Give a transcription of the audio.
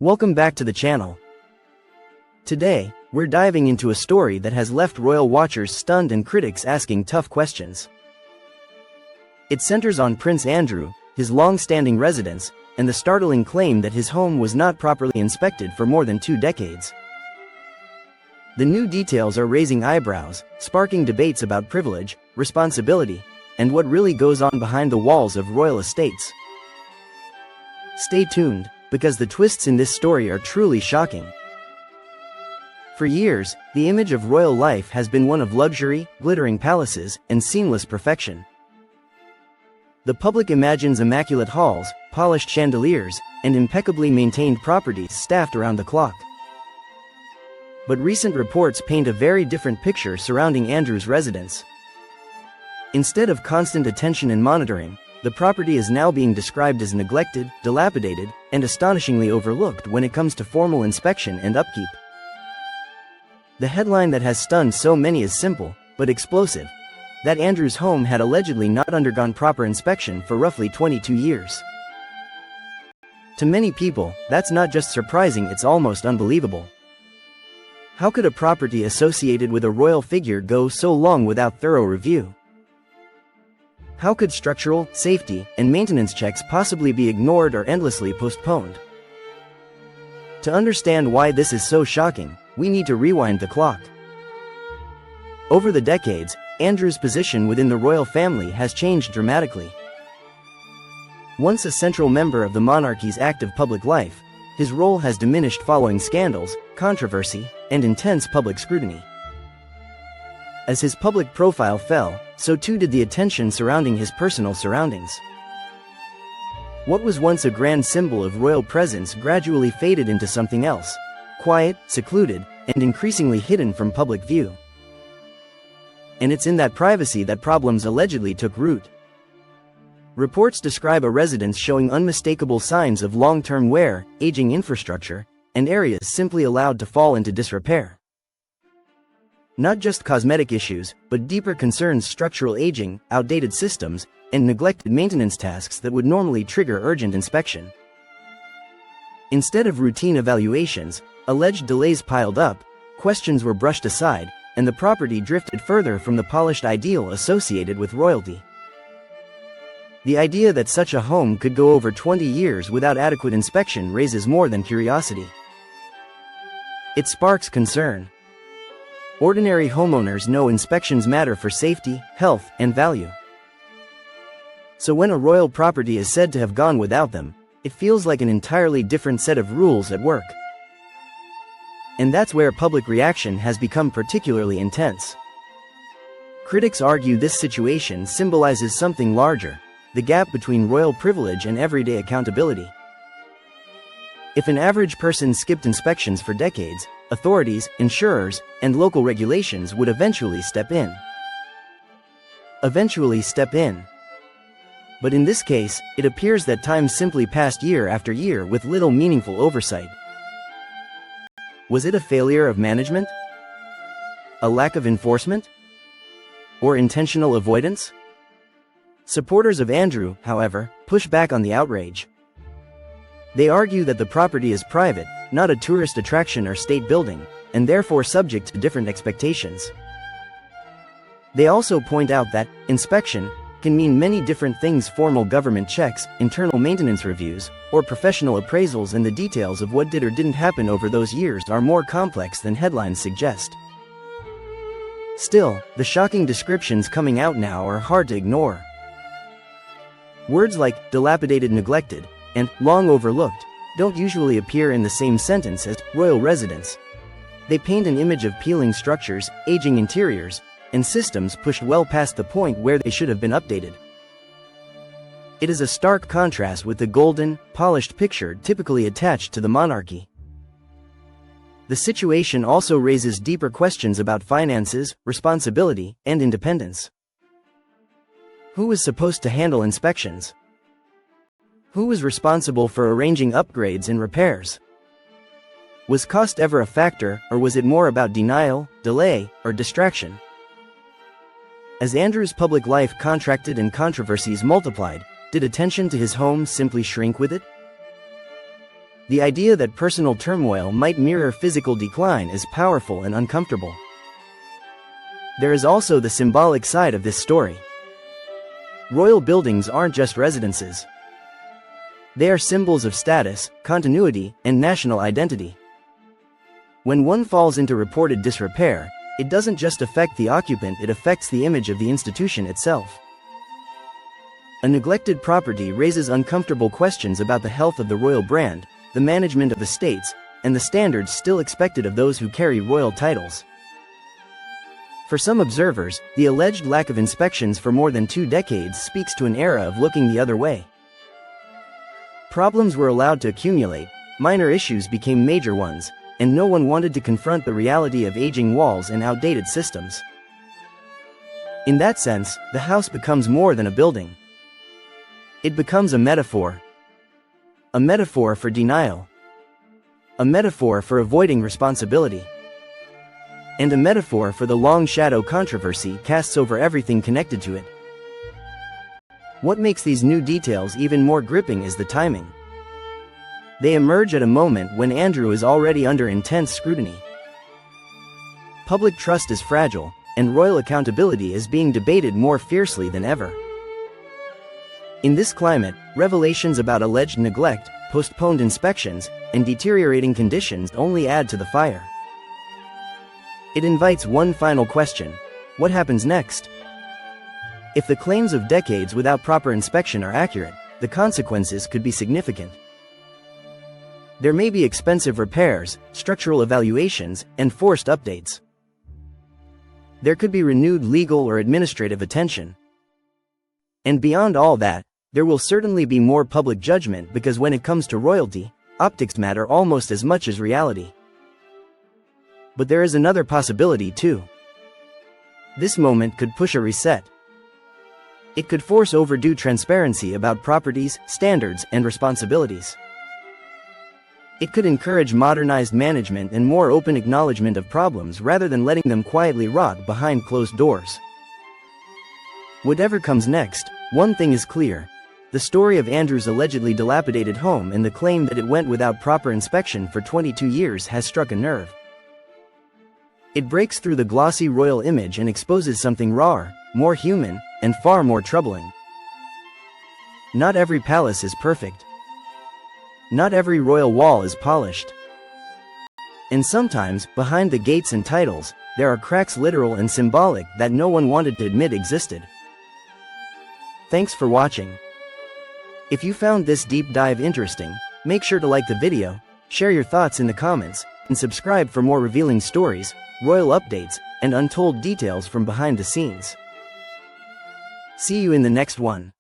Welcome back to the channel. Today, we're diving into a story that has left royal watchers stunned and critics asking tough questions. It centers on Prince Andrew, his long-standing residence, and the startling claim that his home was not properly inspected for more than 2 decades. The new details are raising eyebrows, sparking debates about privilege, responsibility, and what really goes on behind the walls of royal estates. Stay tuned, because the twists in this story are truly shocking. For years, the image of royal life has been one of luxury, glittering palaces, and seamless perfection. The public imagines immaculate halls, polished chandeliers, and impeccably maintained properties staffed around the clock. But recent reports paint a very different picture surrounding Andrew's residence. Instead of constant attention and monitoring, the property is now being described as neglected, dilapidated, and astonishingly overlooked when it comes to formal inspection and upkeep. The headline that has stunned so many is simple, but explosive: that Andrew's home had allegedly not undergone proper inspection for roughly 22 years. To many people, that's not just surprising, it's almost unbelievable. How could a property associated with a royal figure go so long without thorough review? How could structural, safety, and maintenance checks possibly be ignored or endlessly postponed? To understand why this is so shocking, we need to rewind the clock. Over the decades, Andrew's position within the royal family has changed dramatically. Once a central member of the monarchy's active public life, his role has diminished following scandals, controversy, and intense public scrutiny. As his public profile fell, so too did the attention surrounding his personal surroundings. What was once a grand symbol of royal presence gradually faded into something else: quiet, secluded, and increasingly hidden from public view. And it's in that privacy that problems allegedly took root. Reports describe a residence showing unmistakable signs of long-term wear, aging infrastructure, and areas simply allowed to fall into disrepair. Not just cosmetic issues, but deeper concerns: structural aging, outdated systems, and neglected maintenance tasks that would normally trigger urgent inspection. Instead of routine evaluations, alleged delays piled up, questions were brushed aside, and the property drifted further from the polished ideal associated with royalty. The idea that such a home could go over 20 years without adequate inspection raises more than curiosity. It sparks concern. Ordinary homeowners know inspections matter for safety, health, and value. So when a royal property is said to have gone without them, it feels like an entirely different set of rules at work. And that's where public reaction has become particularly intense. Critics argue this situation symbolizes something larger: the gap between royal privilege and everyday accountability. If an average person skipped inspections for decades, authorities, insurers, and local regulations would eventually step in. But in this case, it appears that time simply passed year after year with little meaningful oversight. Was it a failure of management? A lack of enforcement? Or intentional avoidance? Supporters of Andrew, however, push back on the outrage. They argue that the property is private, not a tourist attraction or state building, and therefore subject to different expectations. They also point out that inspection can mean many different things: formal government checks, internal maintenance reviews, or professional appraisals, and the details of what did or didn't happen over those years are more complex than headlines suggest. Still, the shocking descriptions coming out now are hard to ignore. Words like dilapidated, neglected, and long overlooked don't usually appear in the same sentence as royal residence. They paint an image of peeling structures, aging interiors, and systems pushed well past the point where they should have been updated. It is a stark contrast with the golden, polished picture typically attached to the monarchy. The situation also raises deeper questions about finances, responsibility, and independence. Who was supposed to handle inspections? Who was responsible for arranging upgrades and repairs? Was cost ever a factor, or was it more about denial, delay, or distraction? As Andrew's public life contracted and controversies multiplied, did attention to his home simply shrink with it? The idea that personal turmoil might mirror physical decline is powerful and uncomfortable. There is also the symbolic side of this story. Royal buildings aren't just residences. They are symbols of status, continuity, and national identity. When one falls into reported disrepair, it doesn't just affect the occupant, it affects the image of the institution itself. A neglected property raises uncomfortable questions about the health of the royal brand, the management of the states, and the standards still expected of those who carry royal titles. For some observers, the alleged lack of inspections for more than 2 decades speaks to an era of looking the other way. Problems were allowed to accumulate, minor issues became major ones, and no one wanted to confront the reality of aging walls and outdated systems. In that sense, the house becomes more than a building. It becomes a metaphor. A metaphor for denial. A metaphor for avoiding responsibility. And a metaphor for the long shadow controversy casts over everything connected to it. What makes these new details even more gripping is the timing. They emerge at a moment when Andrew is already under intense scrutiny. Public trust is fragile, and royal accountability is being debated more fiercely than ever. In this climate, revelations about alleged neglect, postponed inspections, and deteriorating conditions only add to the fire. It invites one final question: what happens next? If the claims of decades without proper inspection are accurate, the consequences could be significant. There may be expensive repairs, structural evaluations, and forced updates. There could be renewed legal or administrative attention. And beyond all that, there will certainly be more public judgment, because when it comes to royalty, optics matter almost as much as reality. But there is another possibility too. This moment could push a reset. It could force overdue transparency about properties, standards, and responsibilities. It could encourage modernized management and more open acknowledgement of problems rather than letting them quietly rot behind closed doors. Whatever comes next, one thing is clear: the story of Andrew's allegedly dilapidated home and the claim that it went without proper inspection for 22 years has struck a nerve. It breaks through the glossy royal image and exposes something rawer, more human, and far more troubling. Not every palace is perfect. Not every royal wall is polished. And sometimes, behind the gates and titles, there are cracks, literal and symbolic, that no one wanted to admit existed. Thanks for watching. If you found this deep dive interesting, make sure to like the video, share your thoughts in the comments, and subscribe for more revealing stories, royal updates, and untold details from behind the scenes. See you in the next one.